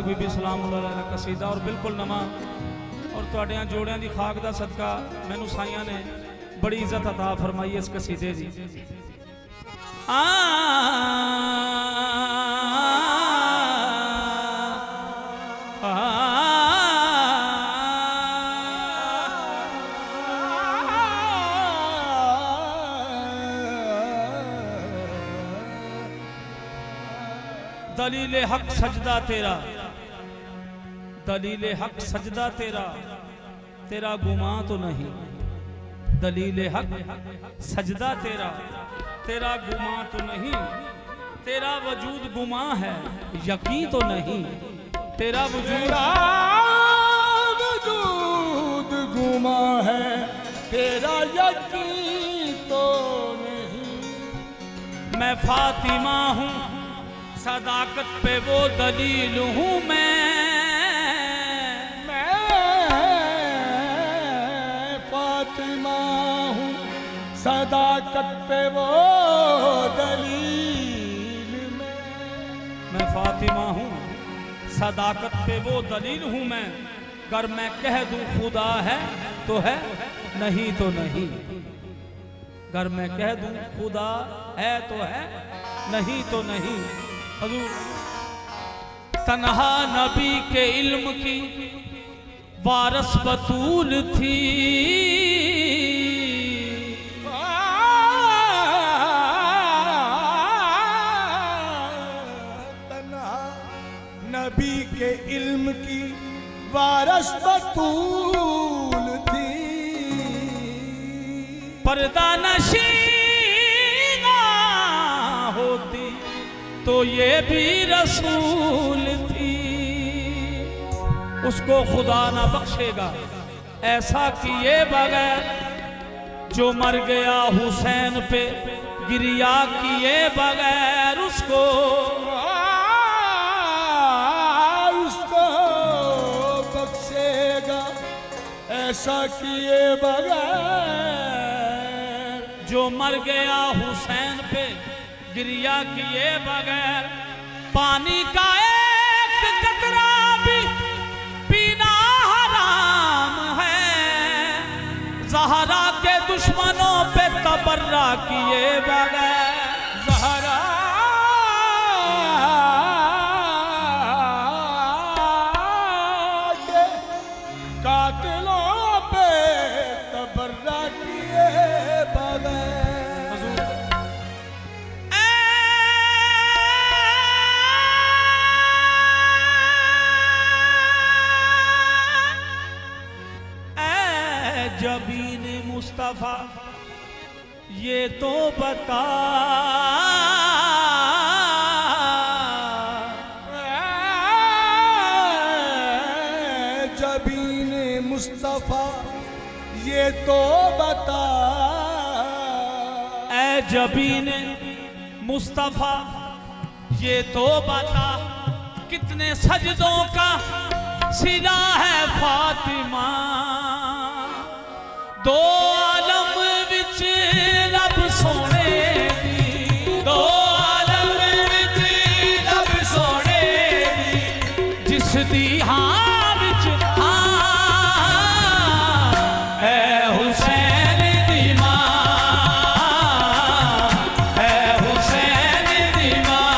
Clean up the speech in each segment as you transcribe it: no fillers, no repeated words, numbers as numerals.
पाक बीबी सलाम का कसीदा और बिल्कुल नवा और तुहाडियां जोड़ियां दी खाक दा सदका मैनू साइयां ने बड़ी इज्जत अता फरमाई इस कसीदे दी। दलील हक सजदा तेरा, दलील हक सजदा तेरा, तेरा गुमां तो नहीं। दलील हक सजदा तेरा, तेरा गुमां तो नहीं। तेरा वजूद गुमां है यकीन तो नहीं। तेरा वजूद गुमां है तेरा यकीन तो नहीं। मैं फातिमा हूँ सदाकत पे वो दलील हूँ मैं फातिमा हूँ सदाकत पे वो दलील मैं फातिमा हूँ सदाकत पे वो दलील हूँ मैं। अगर मैं कह दूँ खुदा है तो है नहीं तो नहीं। अगर मैं कह दूँ खुदा है तो है नहीं तो नहीं। हजूर तन्हा नबी के इल्म की वारस बतूल थी। तन्हा नबी के इल्म की वारस बतूल थी। पर्दा नशी होती तो ये भी रसूल थी। उसको खुदा ना बख्शेगा ऐसा किए बगैर जो मर गया हुसैन पे गिरिया किए बगैर। उसको बख्शेगा ऐसा किए बगैर जो मर गया हुसैन पे गिरिया किए बगैर। पानी का एक कतरा भी पीना हराम है। ज़हरा के दुश्मनों पे तबर्रा किए बगैर। ज़हरा के कातिलों पे तबर्रा किए बगैर। जबीन मुस्तफा ये तो बता जबीन मुस्तफा ये तो बता। ऐ जबीन मुस्तफा ये तो बता कितने सजदों का सिला है फातिमा। दो आलम विच रब सोने दी, दो आलम विच रब सोने दी जिस दी हाँ विच हाँ है हुसैन दी मां, है हुसैन दी मां,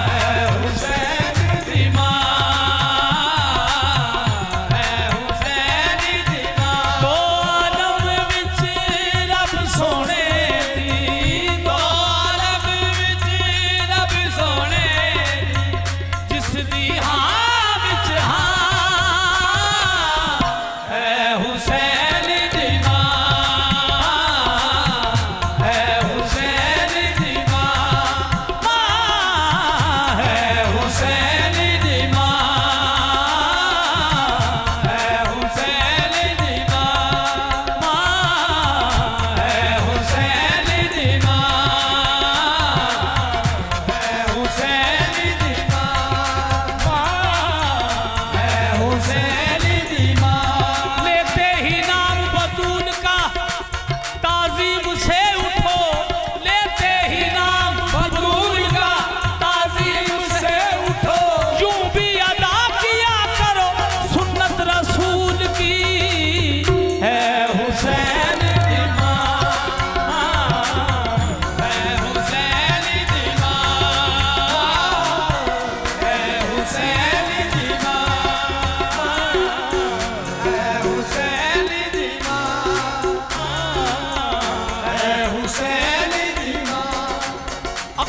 है हुसैन दी मां। रब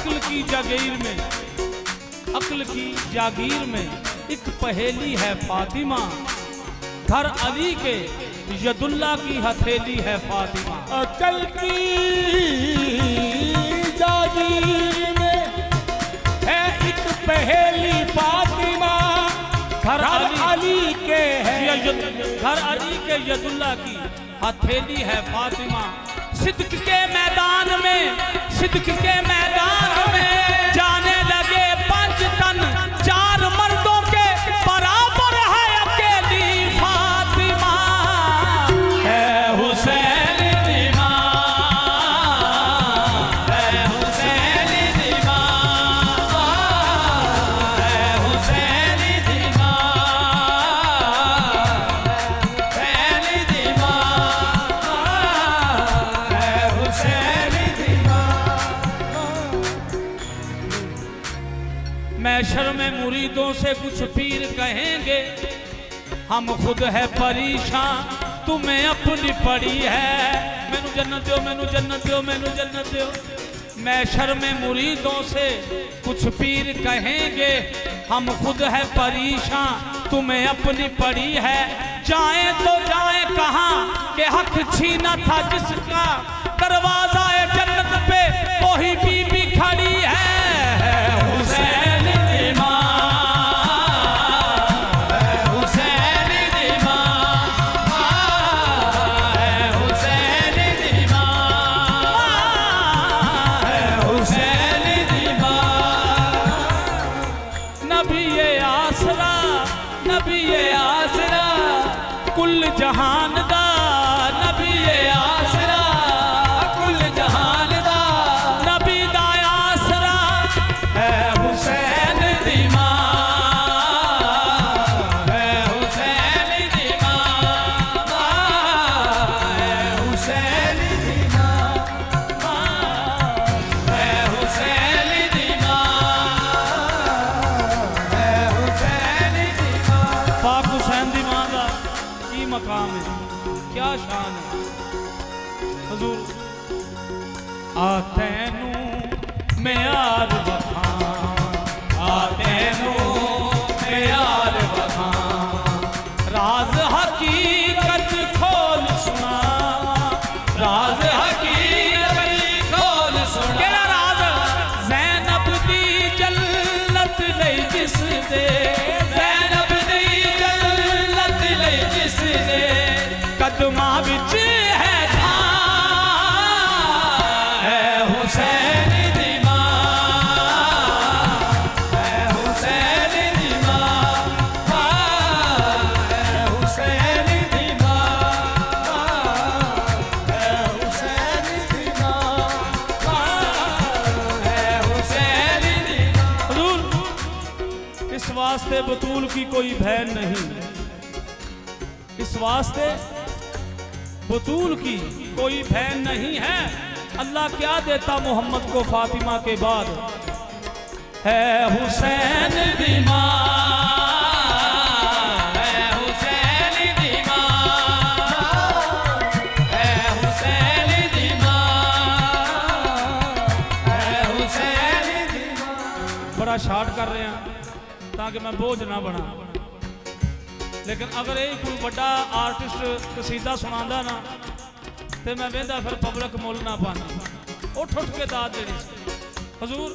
अक्ल की जागीर में, अक्ल की जागीर में एक पहेली है फातिमा, घर अली के यदुल्ला की हथेली है फातिमा। अकल की जागीर में है एक पहेली फातिमा, घर अली के है, घर अली के यदुल्ला की हथेली है फातिमा। सिद्क के मैदान में, सिद्क के मैदान में जाने लगे 5 तन 4 मर्दों के बराबर है अकेली फातिमा। है हुसैन दीमा, है हुसैन दीमा, है हुसैन दीमा, हुसैन दीमा, है हुसैन दीमा। मैशर में मुरीदों से कुछ पीर कहेंगे, हम खुद है परेशान तुम्हें अपनी पड़ी है। मैनू जन्नत दो, मैनू जन्नत दो, मैनू जन्नत दो। मैशर में मुरीदों से कुछ पीर कहेंगे, हम खुद है परेशान तुम्हें अपनी पड़ी है। जाए तो जाए कहाँ के हक छीना था जिसका, दरवाजा जन्नत पे वही बीबी खड़ी है। हुसैन दीमा, है हुसैन दीमा, है हुसैन दीमा, है हुसैन दीमा। नबी ये आसरा, नबी ये आसरा कुल जहान दा, नबी ये आसरा कुल जहान दा, नबी दा आसरा है हुसैन दीमा, है हुसैन दीमा, है हुसैन दीमा, है हुसैन दीमा, है हुसैन दीमा। पाक हुसैन दीमा दा की मकाम है, क्या शान है। हुजूर आतैनू मेयार वखां, आतैनू मेयार वखां, राज हकीकत खोल सुना, राज हकीकत खोल सुना। केड़ा राज? ज़ैनब दी जन्नत लई जिस दे, ज़ैनब दी जन्नत लई जिस दे कदमां विच है थां, है हुसैन दीमा, है हुसैन दीमा, है हुसैन दीमा, है हुसैन दीमा, है हुसैन दीमा। हुजूर इस वास्ते बतूल की कोई बहन नहीं, इस वास्ते बतूल की कोई बहन नहीं है। अल्लाह क्या देता मोहम्मद को फातिमा के बाद? है हुसैन दीमा, है हुसैन दीमा, है हुसैन दीमा, है हुसैन दीमा। बड़ा शार्ट कर रहे हैं ताकि मैं बोझ ना बना, लेकिन अगर ये कोई बड़ा आर्टिस्ट कसीदा सुनांदा ना तो मैं वेंदा फिर पब्लिक मुल ना पाना, उठ उठ के दाद देनी हजूर।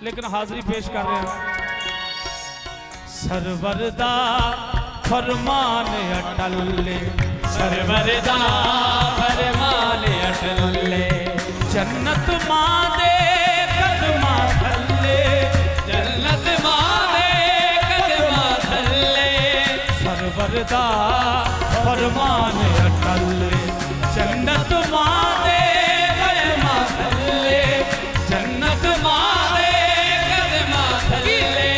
लेकिन हाजिरी पेश कर रहे हैं। सरवरदा फरमान अटल, सरवरदा फरमान अटल, जन्नत मां दे कदमा थल्ले, जन्नत मां दे कदमा थल्ले, सरवरदा फरमान अटल, जन्नत मां दे कदमा थल्ले, जन्नत मां दे कदमा थल्ले।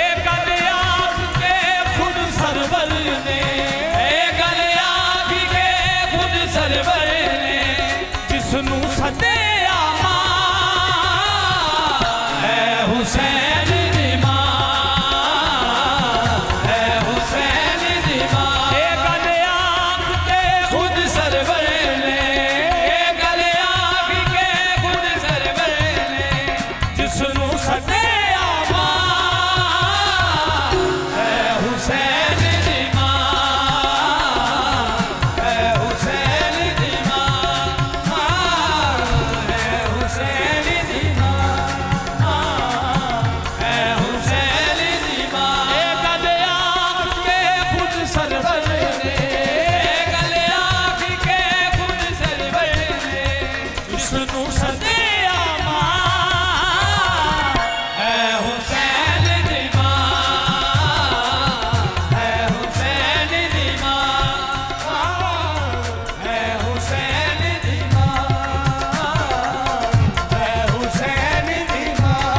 एक गल आख के खुद सरवर ने, एक गल आख के खुद सरवर ने, जिसनू सदया मां है हुसैन दीमा, है हुसैन दीमा। एक गल आख के खुद सरवर ने, एक गल आख के खुद सरवर ने, जिसनू सदिया मां है हुसैन दी मां, है हुसैन दी मां, है हुसैन दी मां, है हुसैन दी मां,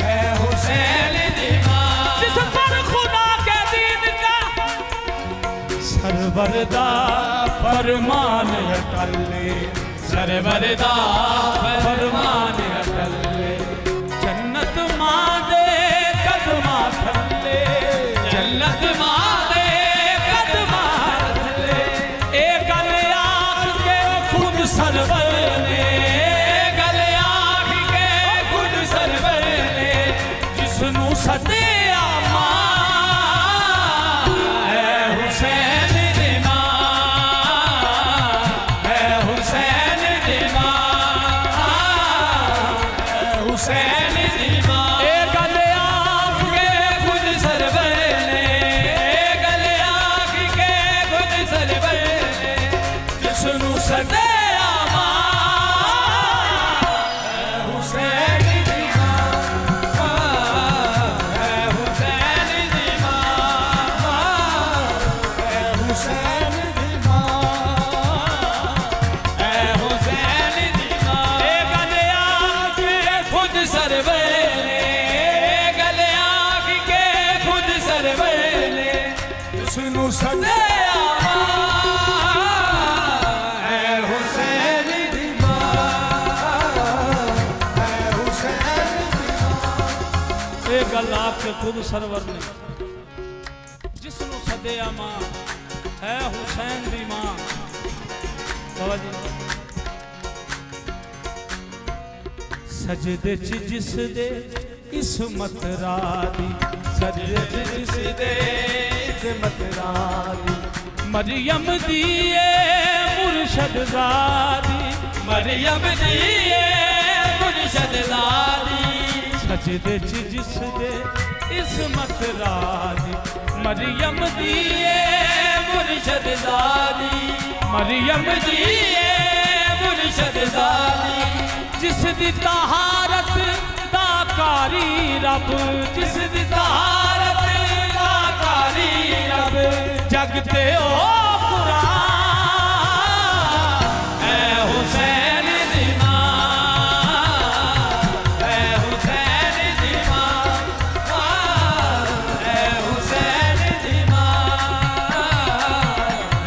है हुसैन दी मां। जिस पर खुदा के दीन का सरवरदा फरमान अटले, सरवरदा फरमान अटले, जन्नत मां दे कदमा थले, जन्नत मां दे कदमा थले। ए गल आख के खुद सरवर ने, गल आख के खुद सरवर ने, जिसनू सदिया मां है हुसैन दी मां, है हुसैन दी मां, है हुसैन दी मां। ए गल आख के खुद सरवर ने, ए गल आख के खुद सरवर ने, जिसनू सदिया मां है हुसैन दी मां, है हुसैन दी मां, है हुसैन दी मां, है हुसैन दी मां। ए गल आख के खुद सरवर ने, ए गल आख के खुद सरवर ने, जिसनू सदिया मां है हुसैन दी मां, है हुसैन दी मां। ए गल आख के खुद सरवर ने, जिसनू सदिया मां है हुसैन दी मां। बाबा जी सजदे च जिस दे इसमत रादी, सजदे च जिस दे इसमत रादी, मरियम दिए मुर्शद ज़ादी, मरियम दिए मुर्शद ज़ादी। सजदे च जिस दे इसमत रादी, मरियम दिए मुर्शद ज़ादी, मरियम दिए मुर्शद ज़ादी। जिस दी तहारत दा कारी रब, जिस दी तहारत दा कारी रब, जगते ओ कुरान है हुसैन दी मां, है हुसैन दी मां, है हुसैन दी मां,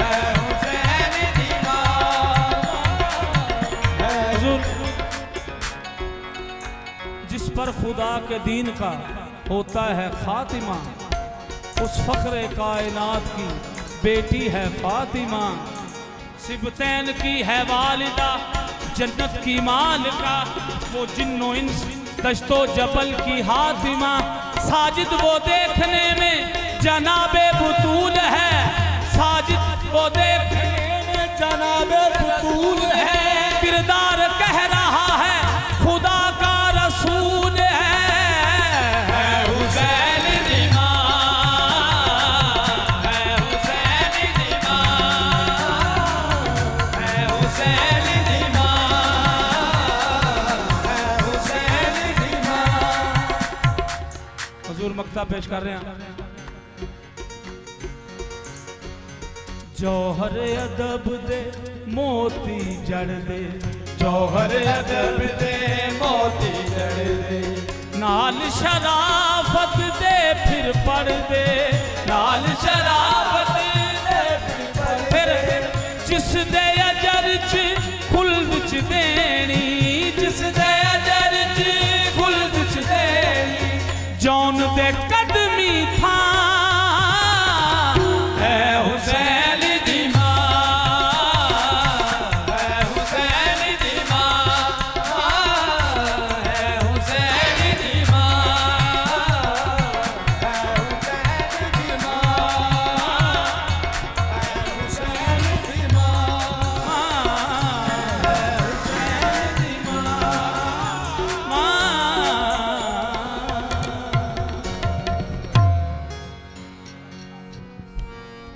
है हुसैन दी मां। हुजूर जिस पर खुदा के दीन का होता है खातिमा, उस फख्र कायनात की बेटी है फातिमा। सिबतैन की है वालिदा, जन्नत की मालिका, वो जिन्नो इंस दश्तो जबल की हातिमा। साजिद वो देखने में जनाबे बुतूल है, साजिद वो देखने में जनाबे बुतूल है। किरदार कह रहा है खुदा का रसूल है हुसैन दी मां, है हुसैन दी मां, है हुसैन दी मां, है हुसैन दी मां। हुजूर मक्ता पेश कर रहे हैं। जौहर अदब दे मोती जड़ दे, जौहर अदब दे मोती जड़ दे, नाल शराफत दे फिर पढ़ दे, नाल शराफत दे फिर जिस दे अजर